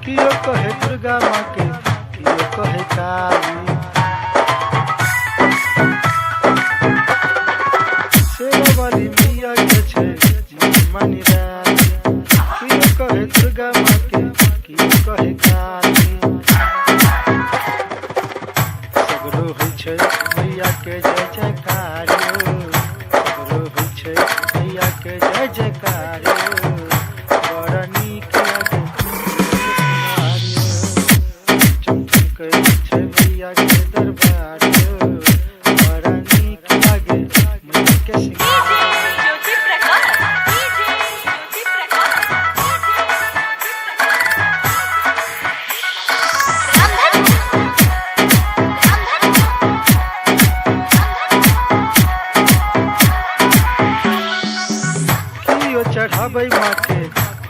कियो कहे दुर्गा माँ के, कियो कहे काली। शेरा वाली मैया के छे महिमा निराली। कियो कहे दुर्गा माँ के, कियो कहे काली। सगरो होइ छै मैया के जय जयकार। सगरो होइ छै मैया के जय जयकार। बड़ा नीक लागे मैया के दरबार। बड़ा नीक लागे मैया के सिंगार। कियो चढ़ाबै माँ के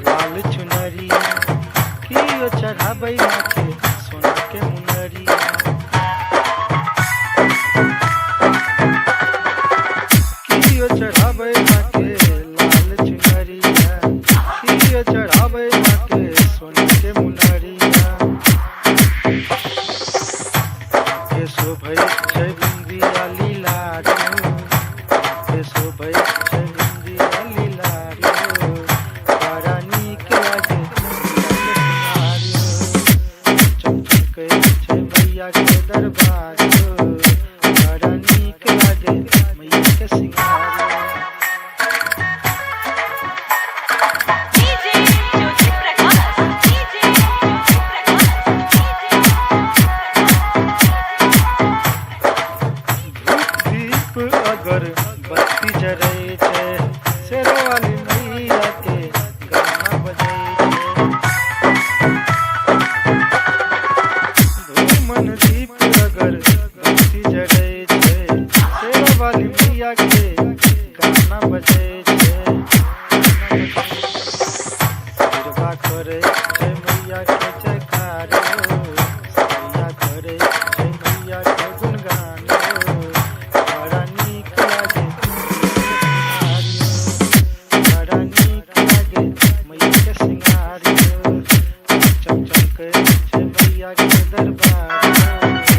लाल चुनरिया। कियो चढ़ाबै माँ के सोना के मुनरिया। कियो चढ़ाबै माँ के लाल चुनरिया। कियो चढ़ाबै माँ के सोना के मुनरिया। के शोभै छै बिंदिया लीलार। के शोभै छै बिंदिया लीलार। बड़ा नीक लागे चमचकै छै मैया के दरबार। बड़ा नीक लागे मैया के सिंगार। दीप अगर बत्ती जरै छै। शेरा वाली मैया के गाना बजै छै। धूमन दीप अगर बत्ती जरै छै। शेरा वाली मैया के गाना बजै छै। सिरवा करै छै मैया के जयकार। सैया करै छै मैया के गुणगान। बड़ा नीक लागे बड़ा नीक लागे मैया के सिंगार। चमचकै छै मैया के दरबार।